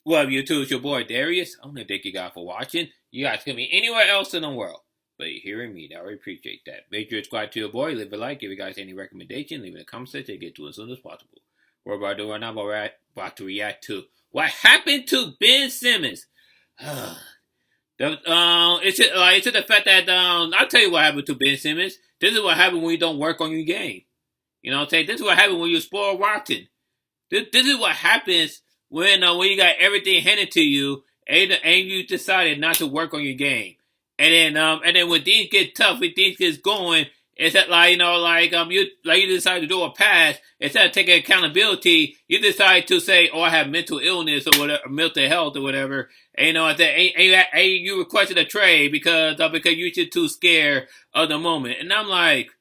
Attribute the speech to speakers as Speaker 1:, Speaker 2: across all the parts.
Speaker 1: Well, YouTube, it's your boy Darius. I want to thank you guys for watching. You guys can be anywhere else in the world, but you're hearing me. I really appreciate that. Make sure you subscribe to your boy, leave a like. If you guys any recommendation, leave in the comment section. Get to it as soon as possible. What we're about to do right now, we're about to react to what happened to Ben Simmons. It's the fact that I'll tell you what happened to Ben Simmons. This is what happened when you don't work on your game. You know what I'm saying? This is what happened when you spoil rotten. This is what happens when you got everything handed to you and you decided not to work on your game. And then when things get tough, when things get going, it's that you decide to do a pass instead of taking accountability. You decide to say, "Oh, I have mental illness or whatever, mental health or whatever." And you requested a trade because you're just too scared of the moment. And I'm like,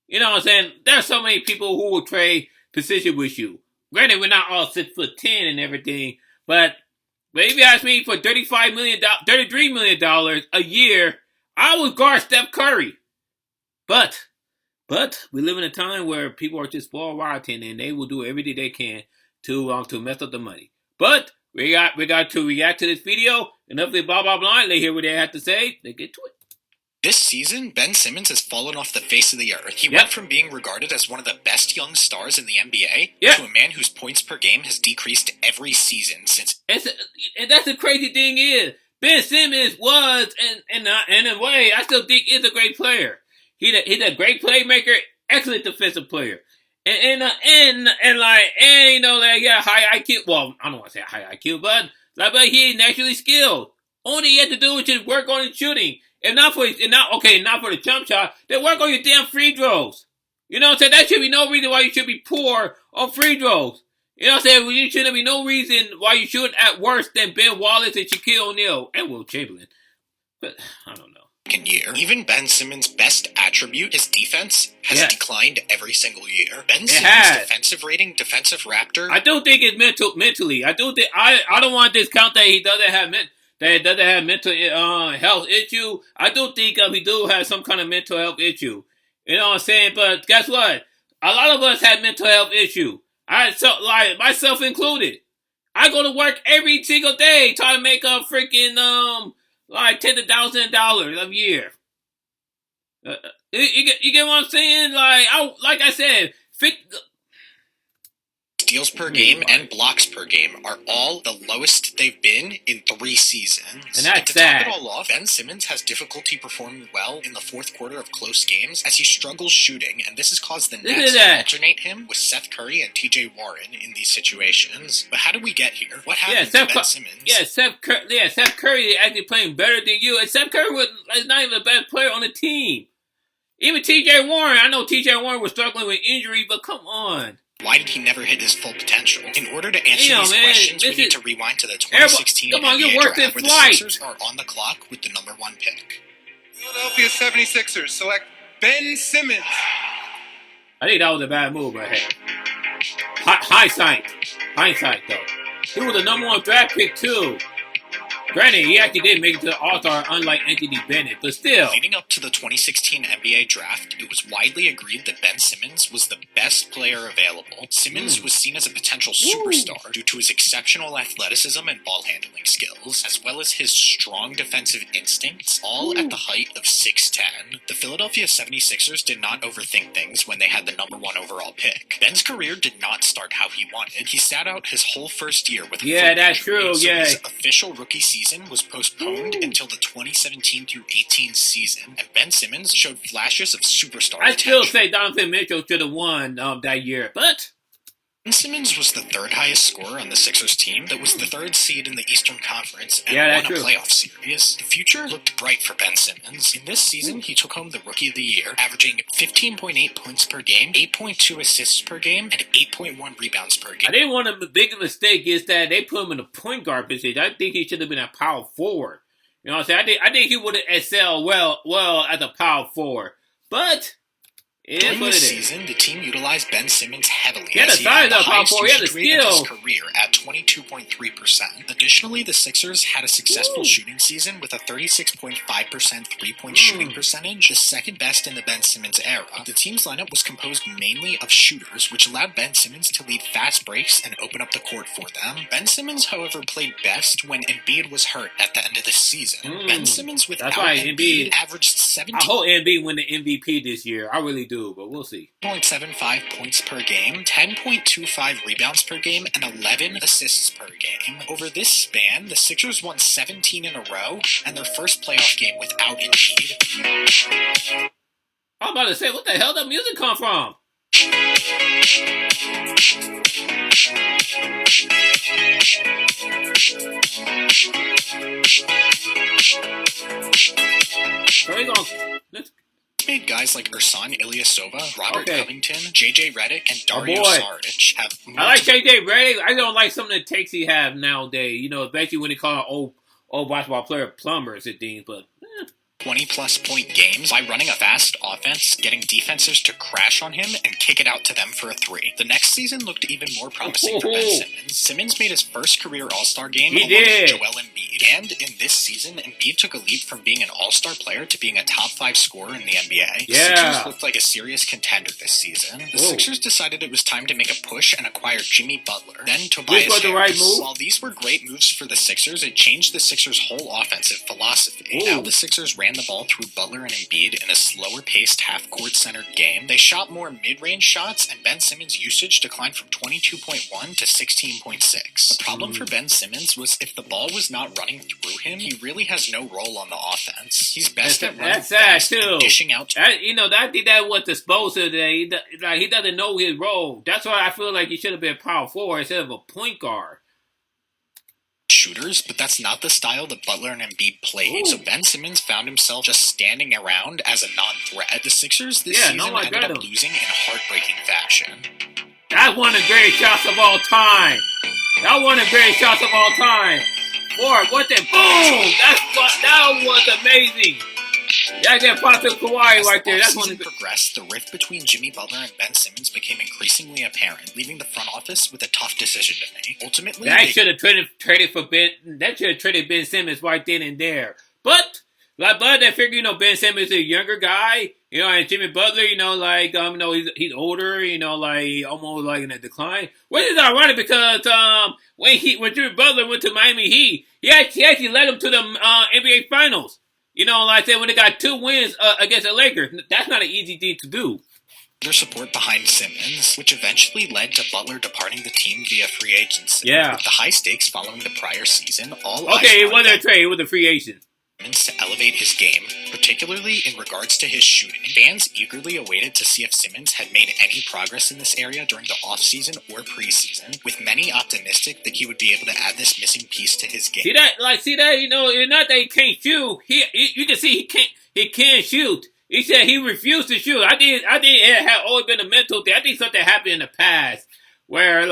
Speaker 1: you know what I'm saying? There's so many people who will trade position with you. Granted, we're not all 6'10" and everything, but if you ask me for $33 million a year, I would guard Steph Curry. But we live in a time where people are just spoiled rotten and they will do everything they can to mess up the money. But we got to react to this video and hopefully blah blah blah. They hear what they have to say. They get to it.
Speaker 2: This season, Ben Simmons has fallen off the face of the earth. He went from being regarded as one of the best young stars in the NBA to a man whose points per game has decreased every season since.
Speaker 1: And that's the crazy thing is, Ben Simmons was, in a way, I still think is a great player. He's a great playmaker, excellent defensive player. And high IQ. Well, I don't want to say high IQ, but he's naturally skilled. Only he had to do is just work on his shooting. Not for the jump shot, then work on your damn free throws. You know what I'm saying? That should be no reason why you should be poor on free throws. You know what I'm saying? You shouldn't be no reason why you should at worse than Ben Wallace and Shaquille O'Neal and Will Chamberlain. But I don't know.
Speaker 2: Year. Even Ben Simmons' best attribute, his defense, has declined every single year. Ben Simmons' defensive rating, defensive raptor.
Speaker 1: I don't think it's mentally. I don't want to discount that he doesn't have mental health issue. I do think he do have some kind of mental health issue. You know what I'm saying? But guess what? A lot of us have mental health issue. Myself included. I go to work every single day trying to make a freaking $10,000 a year. You get what I'm saying? Like I said,
Speaker 2: steals per game and blocks per game are all the lowest they've been in 3 seasons.
Speaker 1: And that's
Speaker 2: sad. To top it all off, Ben Simmons has difficulty performing well in the fourth quarter of close games as he struggles shooting, and this has caused the Nets to alternate him with Seth Curry and TJ Warren in these situations. But how did we get here? What happened to Ben Simmons?
Speaker 1: Seth Curry is actually playing better than you, and Seth Curry was not even the best player on the team. Even TJ Warren, I know TJ Warren was struggling with injury, but come on.
Speaker 2: Why did he never hit his full potential? In order to answer these questions, we need to rewind to the 2016 NBA draft, where the Sixers are on the clock with the number 1 pick.
Speaker 3: Philadelphia 76ers select Ben Simmons.
Speaker 1: I think that was a bad move right here. Hindsight, though. He was the number 1 draft pick, too. Granted, he actually did make it to the All-Star, unlike Anthony Bennett, but still.
Speaker 2: Leading up to the 2016 NBA draft, it was widely agreed that Ben Simmons was the best player available. Simmons was seen as a potential superstar due to his exceptional athleticism and ball-handling skills, as well as his strong defensive instincts, all at the height of 6'10". The Philadelphia 76ers did not overthink things when they had the number 1 overall pick. Ben's career did not start how he wanted. He sat out his whole first year with a foot injury, so his official rookie season was postponed until the 2017 through 18 season, and Ben Simmons showed flashes of superstar potential.
Speaker 1: I still say Donovan Mitchell should have won that year, but
Speaker 2: Ben Simmons was the 3rd highest scorer on the Sixers team that was the 3rd seed in the Eastern Conference and won a playoff series. The future looked bright for Ben Simmons. In this season, he took home the Rookie of the Year, averaging 15.8 points per game, 8.2 assists per game, and 8.1 rebounds per game.
Speaker 1: I think one of the biggest mistakes is that they put him in a point guard position. I think he should have been a power forward. You know what I'm saying? I think he would have excelled well as a power forward. But It is
Speaker 2: During
Speaker 1: what
Speaker 2: this
Speaker 1: it is.
Speaker 2: season, the team utilized Ben Simmons heavily
Speaker 1: He had
Speaker 2: as
Speaker 1: the
Speaker 2: he had
Speaker 1: size
Speaker 2: the
Speaker 1: up, power
Speaker 2: highest
Speaker 1: forward. He had the
Speaker 2: usage rate of his
Speaker 1: skill.
Speaker 2: career at 22.3%. Additionally, the Sixers had a successful shooting season with a 36.5% three-point shooting percentage, the second best in the Ben Simmons era. The team's lineup was composed mainly of shooters, which allowed Ben Simmons to lead fast breaks and open up the court for them. Ben Simmons, however, played best when Embiid was hurt at the end of the season. Ben Simmons without Embiid averaged 17.
Speaker 1: I hope Embiid win the MVP this year. I really do, but we'll see.
Speaker 2: 0.75 points per game, 10.25 rebounds per game, and 11 assists per game. Over this span, the Sixers won 17 in a row, and their first playoff game without Embiid.
Speaker 1: I'm about to say, what the hell did that music come from? So we're gonna, let's
Speaker 2: Made guys like Ersan Ilyasova, Robert Covington, JJ Redick, and Dario
Speaker 1: boy.
Speaker 2: Saric have.
Speaker 1: I like JJ Redick. I don't like some of the takes he have nowadays. You know, especially when they call old basketball player plumbers and things. But
Speaker 2: 20-plus point games by running a fast offense, getting defenses to crash on him, and kick it out to them for a three. The next season looked even more promising for Ben Simmons. Simmons made his first career All-Star game along with Joel Embiid. And in this season, Embiid took a leap from being an All-Star player to being a top-5 scorer in the NBA. The Sixers looked like a serious contender this season. The Sixers decided it was time to make a push and acquire Jimmy Butler, then Tobias Harris. While these were great moves for the Sixers, it changed the Sixers' whole offensive philosophy. Now the Sixers ran the ball through Butler and Embiid in a slower-paced, half-court centered game. They shot more mid-range shots, and Ben Simmons' usage declined from 22.1 to 16.6. The problem for Ben Simmons was if the ball was not running through him, he really has no role on the offense. He's best at running fast and dishing out.
Speaker 1: I think that was disposed of today. He doesn't know his role. That's why I feel like he should have been power forward instead of a point guard.
Speaker 2: Shooters, but that's not the style that Butler and Embiid played. So Ben Simmons found himself just standing around as a non-threat. The Sixers this season ended up losing in heartbreaking fashion.
Speaker 1: That's one of the greatest shots of all time. Boy, what the boom! That was amazing. That get popped to Kawhi right there. That's one of the
Speaker 2: progressed. The rift between Jimmy Butler and Ben Simmons became increasingly apparent, leaving the front office with a tough decision to make. Ultimately,
Speaker 1: that should have traded for Ben. That should have traded Ben Simmons right then and there. But they figure, Ben Simmons is a younger guy, and Jimmy Butler, he's older, almost like in a decline. Which is ironic because when Jimmy Butler went to Miami Heat, he actually led them to the NBA Finals. Like I said, when they got 2 wins against the Lakers, that's not an easy thing to do.
Speaker 2: Their support behind Simmons, which eventually led to Butler departing the team via free agency.
Speaker 1: Yeah.
Speaker 2: With the high stakes following the prior season,
Speaker 1: it wasn't a trade, it was a free agent.
Speaker 2: To elevate his game, particularly in regards to his shooting. Fans eagerly awaited to see if Simmons had made any progress in this area during the offseason or preseason, with many optimistic that he would be able to add this missing piece to his game.
Speaker 1: See that, not that he can't shoot. You can see he can't shoot. He said he refused to shoot. I think it had always been a mental thing. I think something happened in the past where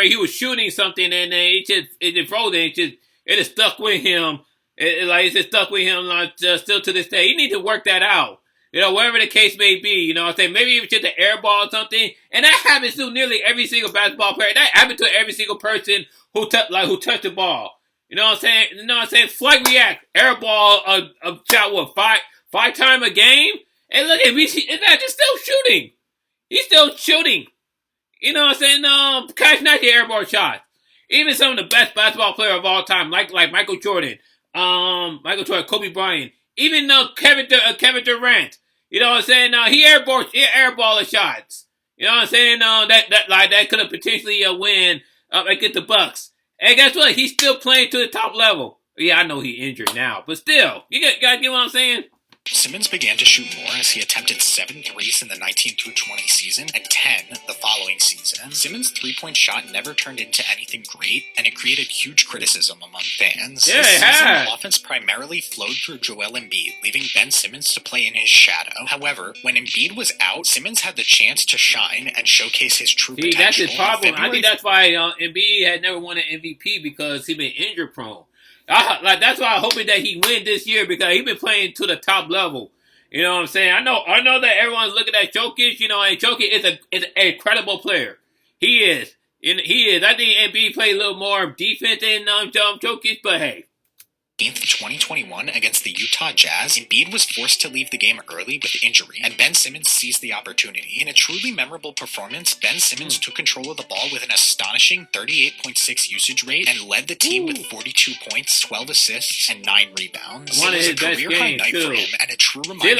Speaker 1: he was shooting something and it just froze. It just stuck with him. It's just stuck with him still to this day. He needs to work that out. Whatever the case may be. I say maybe even just an air ball or something. And that happens to nearly every single basketball player. That happens to every single person who touched the ball. You know what I'm saying? Flight react. Air ball, a shot, five times a game? And look at me, he's just still shooting. He's still shooting. You know what I'm saying? Cash not the air ball shot. Even some of the best basketball players of all time, like Michael Jordan, Kobe Bryant, even Kevin Durant. You know what I'm saying? He airball shots. You know what I'm saying? That could have potentially win against the Bucks. And guess what? He's still playing to the top level. Yeah, I know he's injured now, but still, you gotta get what I'm saying?
Speaker 2: Simmons began to shoot more as he attempted 7 threes in the 19-20 season and 10 the following season. Simmons' three-point shot never turned into anything great, and it created huge criticism among fans.
Speaker 1: Yeah,
Speaker 2: this season, the offense primarily flowed through Joel Embiid, leaving Ben Simmons to play in his shadow. However, when Embiid was out, Simmons had the chance to shine and showcase his true potential.
Speaker 1: That's his problem. I think that's why Embiid had never won an MVP because he's been injury-prone. That's why I'm hoping that he win this year because he's been playing to the top level. You know what I'm saying? I know that everyone's looking at Jokic, and Jokic is an incredible player. He is. And he is. I think Embiid played a little more defense than Jokic, but hey.
Speaker 2: 2021 against the Utah Jazz, Embiid was forced to leave the game early with injury, and Ben Simmons seized the opportunity. In a truly memorable performance, Ben Simmons took control of the ball with an astonishing 38.6 usage rate and led the team with 42 points, 12 assists, and 9 rebounds.
Speaker 1: One of his best games,
Speaker 2: night
Speaker 1: too.
Speaker 2: for him, and a true reminder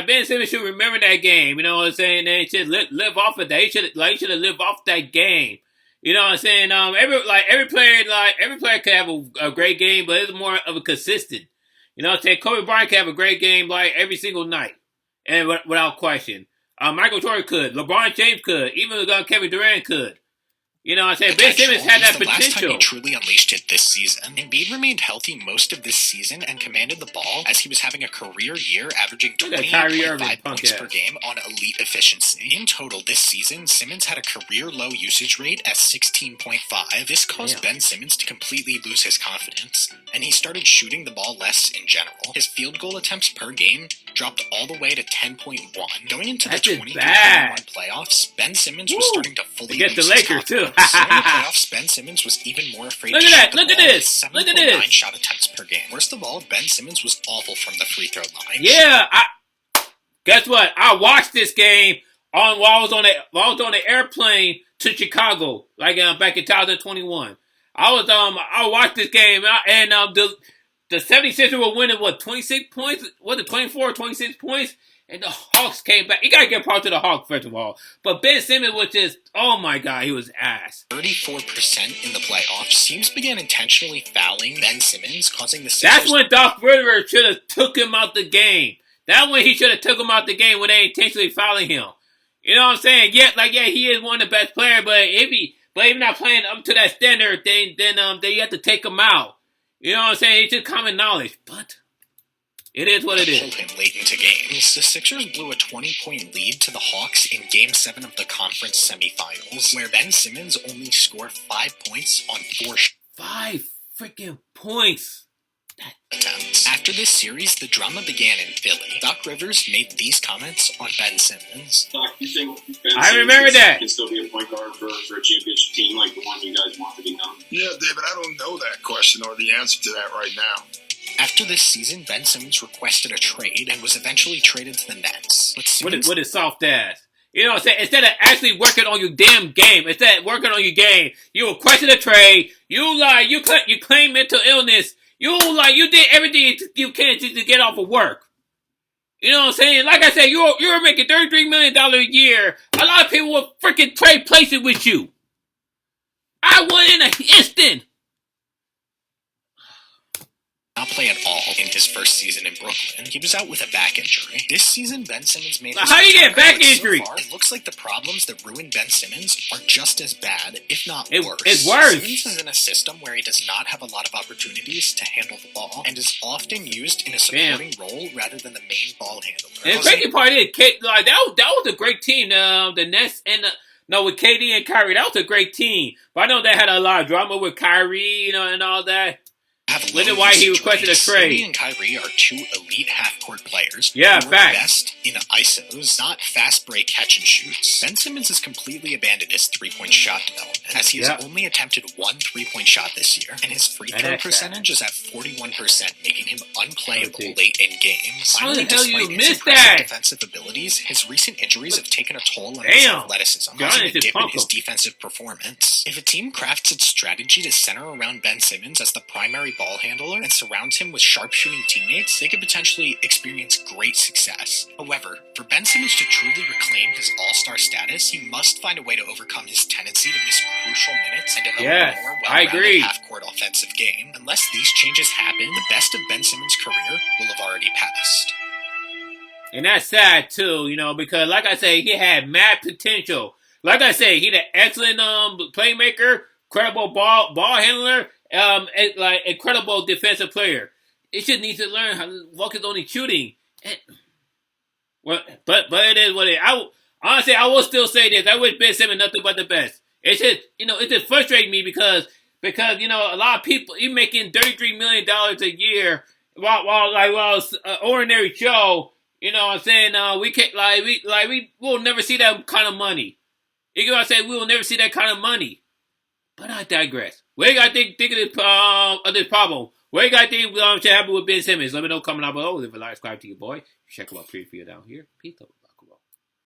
Speaker 1: Ben Simmons should remember that game. You know what I'm saying? They should live off of that. He should have lived off that game. You know what I'm saying? Every player could have a great game, but it's more of a consistent. You know what I'm saying? Kobe Bryant could have a great game like every single night, and without question. Michael Jordan could. LeBron James could. Even Kevin Durant could. You know what I'm saying? Ben Simmons had that potential.
Speaker 2: Last time he truly unleashed it this season. Embiid remained healthy most of this season and commanded the ball as he was having a career year, averaging 28.5 points per game on elite efficiency. In total this season, Simmons had a career low usage rate at 16.5. This caused Ben Simmons to completely lose his confidence, and he started shooting the ball less in general. His field goal attempts per game dropped all the way to 10.1. Going into the 2021 playoffs, Ben Simmons was starting to fully
Speaker 1: get the Lakers too.
Speaker 2: So in the playoffs, Ben Simmons was even more afraid to shoot the ball with 7.9 shot attempts per game. Worst of all, Ben Simmons was awful from the free throw line.
Speaker 1: Yeah, guess what? I watched this game while I was on the airplane to Chicago, back in 2021. I watched this game and the 76ers were winning 26 points? Was it 24 or 26 points? And the Hawks came back. You gotta get proud to the Hawks, first of all. But Ben Simmons was just, oh my God, he was ass.
Speaker 2: 34% in the playoffs. Teams began intentionally fouling Ben Simmons, causing the
Speaker 1: Sixers. That's when Doc Rivers should have took him out the game. That's when he should have took him out the game when they intentionally fouling him. You know what I'm saying? Yeah, he is one of the best players, but if he's not playing up to that standard, then you have to take him out. You know what I'm saying? It's just common knowledge, but it is what it is.
Speaker 2: Pulled him late into games. The Sixers blew a 20-point lead to the Hawks in Game 7 of the conference semifinals, where Ben Simmons only scored 5 points on 4
Speaker 1: 5 freaking points.
Speaker 2: attempts. After this series, the drama began in Philly. Doc Rivers made these comments on Ben Simmons.
Speaker 4: Doc, you think Ben
Speaker 1: Simmons
Speaker 4: can still be a point guard for a championship team like the one you guys want to become?
Speaker 5: Yeah, David, I don't know that question or the answer to that right now.
Speaker 2: After this season, Ben Simmons requested a trade and was eventually traded to the Nets. But Simmons,
Speaker 1: what is soft ass? You know what I'm saying? Instead of actually working on your damn game, you requested a trade. You claim mental illness. You did everything you can to get off of work. You know what I'm saying? Like I said, you were making $33 million a year. A lot of people will freaking trade places with you. I would in an instant.
Speaker 2: not play at all in his first season in Brooklyn. He was out with a back injury. This season, Ben Simmons made his
Speaker 1: How do you get back injury?
Speaker 2: So far, it looks like the problems that ruined Ben Simmons are just as bad, if not worse.
Speaker 1: It's worse.
Speaker 2: Simmons is in a system where he does not have a lot of opportunities to handle the ball and is often used in a supporting role rather than the main ball handler.
Speaker 1: And the crazy part is, that was a great team. The Nets and with KD and Kyrie, that was a great team. But I know they had a lot of drama with Kyrie, and all that. Which is why he requested a trade.
Speaker 2: KD and Kyrie are two elite half-court players.
Speaker 1: Yeah,
Speaker 2: who
Speaker 1: facts.
Speaker 2: Are best in ISOs, not fast break catch and shoots. Ben Simmons has completely abandoned his three-point shot development, as he has only attempted one three-point shot this year, and his free throw percentage is at 41%, making him unplayable late in games.
Speaker 1: How the hell you missed
Speaker 2: that? Defensive abilities, his recent injuries have taken a toll on his athleticism, causing a dip in his defensive performance. If a team crafts its strategy to center around Ben Simmons as the primary ball handler and surrounds him with sharpshooting teammates, they could potentially experience great success. However, for Ben Simmons to truly reclaim his all-star status, he must find a way to overcome his tendency to miss crucial minutes and develop a more well-rounded half-court offensive game. Unless these changes happen, the best of Ben Simmons' career will have already passed.
Speaker 1: And that's sad too, because like I say, he had mad potential. Like I say, he's an excellent playmaker, credible ball handler, incredible defensive player. He just needs to learn how to walk his own shooting. But it is what it is. Honestly, I will still say this. I wish Ben Simmons nothing but the best. It's just, it just frustrates me because a lot of people, he's making $33 million a year, while ordinary Joe, you know what I'm saying, we can't, we'll never see that kind of money. You know what I'm saying? We will never see that kind of money. But I digress. What do you guys think of this problem? What do you guys think should happen with Ben Simmons? Let me know coming up below. Leave a like, subscribe to your boy. Check out my preview down here. Peace out.